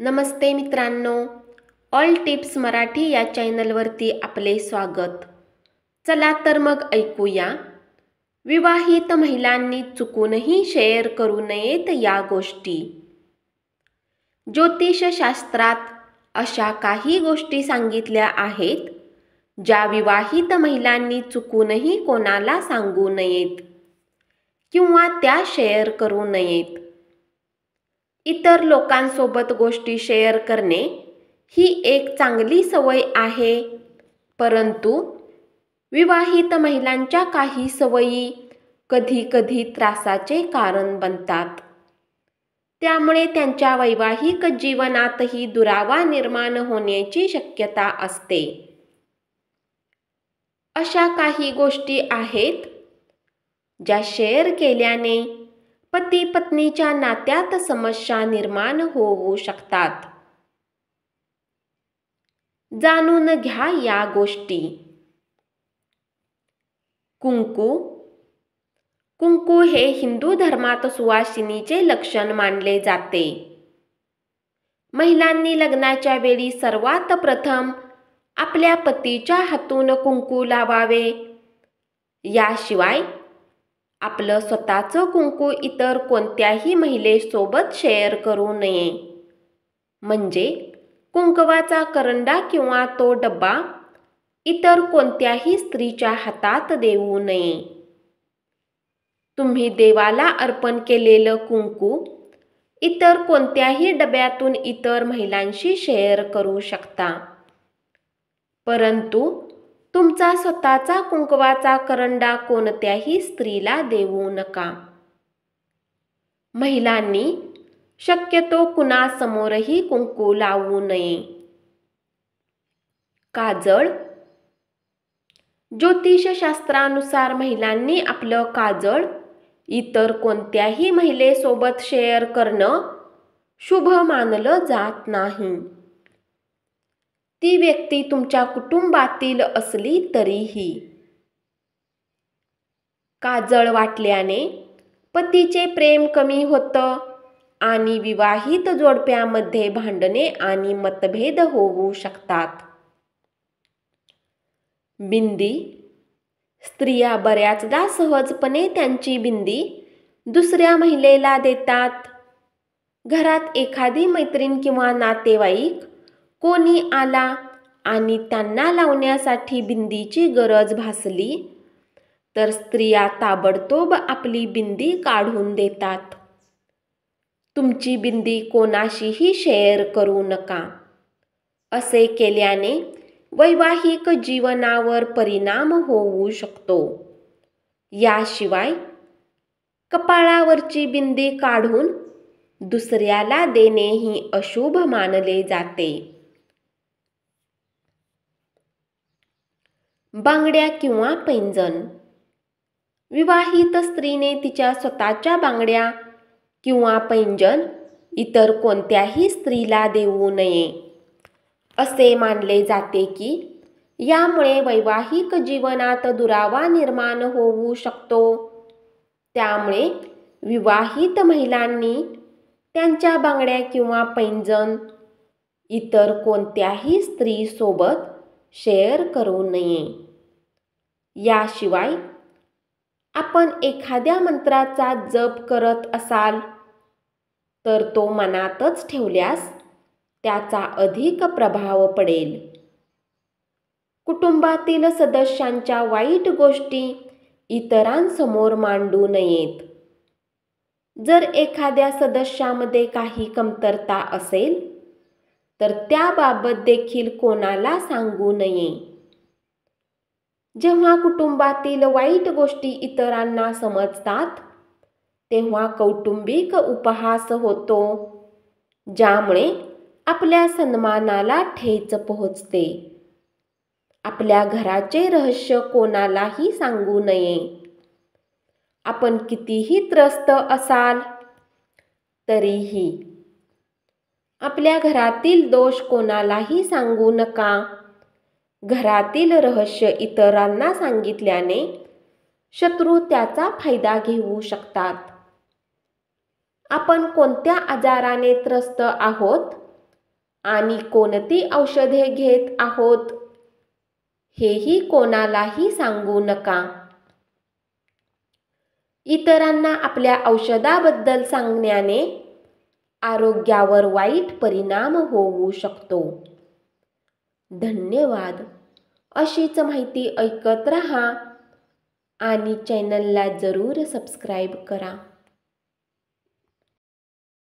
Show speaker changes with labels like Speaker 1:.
Speaker 1: नमस्ते मित्रांनो, all tips Marathi या चॅनलवरती आपले स्वागत. चला तर मग ऐकूया, विवाहित महिलांनी चुकूनही शेअर करू नयेत या गोष्टी. ज्योतिषशास्त्रात अशा काही गोष्टी सांगितल्या आहेत ज्या विवाहित महिलांनी चुकूनही कोणाला सांगू नयेत किंवा त्या शेअर करू नयेत. इतर लोकांसोबत गोष्टी शेअर करणे ही एक चांगली सवय आहे, परंतु विवाहित महिलांच्या काही सवयी कधी-कधी त्रासाचे कारण बनतात. त्यामुळे त्यांच्या वैवाहिक जीवनातही दुरावा निर्माण होण्याची शक्यता असते. अशा काही गोष्टी आहेत ज्या शेअर केल्याने पती पत्नीच्या नात्यात समस्या निर्माण होऊ शकतात. जाणून घ्या या गोष्टी. कुंकू. कुंकू हे हिंदू धर्मात सुवासिनीचे लक्षण मानले जाते. महिलांनी लग्नाच्या वेळी सर्वात प्रथम आपल्या पतीच्या हातून कुंकू लावावे. याशिवाय आपलं स्वतःचं कुंकू इतर कोणत्याही महिलेसोबत शेअर करू नये. म्हणजे कुंकवाचा करंडा किंवा तो डब्बा इतर कोणत्याही स्त्रीच्या हातात देऊ नये. तुम्ही देवाला अर्पण केलेलं कुंकू इतर कोणत्याही डब्यातून इतर महिलांशी शेअर करू शकता, परंतु तुमचा स्वतःचा कुंकवाचा करंडा कोणत्याही स्त्रीला देऊ नका. महिलांनी शक्यतो कुणासमोरही कुंकू लावू नये. काजळ. ज्योतिषशास्त्रानुसार महिलांनी आपलं काजळ इतर कोणत्याही महिलेसोबत शेअर करणं शुभ मानलं जात नाही. ती व्यक्ती तुमच्या कुटुंबातील असली तरीही. काजळ वाटल्याने पतीचे प्रेम कमी होतं आणि विवाहित जोडप्यामध्ये भांडणे आणि मतभेद होऊ शकतात. बिंदी. स्त्रिया बऱ्याचदा सहजपणे त्यांची बिंदी दुसऱ्या महिलेला देतात. घरात एखादी मैत्रीण किंवा नातेवाईक कोणी आला आणि त्यांना लावण्यासाठी बिंदीची गरज भासली तर स्त्रिया ताबडतोब आपली बिंदी काढून देतात. तुमची बिंदी कोणाशीही शेअर करू नका. असे केल्याने वैवाहिक जीवनावर परिणाम होऊ शकतो. याशिवाय कपाळावरची बिंदी काढून दुसऱ्याला देणेही अशुभ मानले जाते. बांगड्या किंवा पैंजण. विवाहित स्त्रीने तिच्या स्वतःच्या बांगड्या किंवा पैंजण इतर कोणत्याही स्त्रीला देऊ नये. असे मानले जाते की यामुळे वैवाहिक जीवनात दुरावा निर्माण होऊ शकतो. त्यामुळे विवाहित महिलांनी त्यांच्या बांगड्या किंवा पैंजण इतर कोणत्याही स्त्रीसोबत शेअर करू नये. याशिवाय आपण एखाद्या मंत्राचा जप करत असाल तर तो मनातच ठेवल्यास त्याचा अधिक प्रभाव पडेल. कुटुंबातील सदस्यांच्या वाईट गोष्टी इतरांसमोर मांडू नयेत. जर एखाद्या सदस्यामध्ये काही कमतरता असेल तर त्याबाबत देखील कोणाला सांगू नये. जेव्हा कुटुंबातील वाईट गोष्टी इतरांना समजतात तेव्हा कौटुंबिक उपहास होतो, ज्यामुळे आपल्या सन्मानाला ठेच पोहोचते. आपल्या घराचे रहस्य कोणालाही सांगू नये. आपण कितीही त्रस्त असाल तरीही आपल्या घरातील दोष कोणालाही सांगू नका. घरातील रहस्य इतरांना सांगितल्याने शत्रू त्याचा फायदा घेऊ शकतात. आपण कोणत्या आजाराने त्रस्त आहोत आणि कोणती औषधे घेत आहोत हेही कोणालाही सांगू नका. इतरांना आपल्या औषधाबद्दल सांगण्याने आरोग्यावर वाईट परिणाम होऊ शकतो. धन्यवाद. अशीच माहिती ऐकत रहा आणि चॅनलला जरूर सबस्क्राईब करा.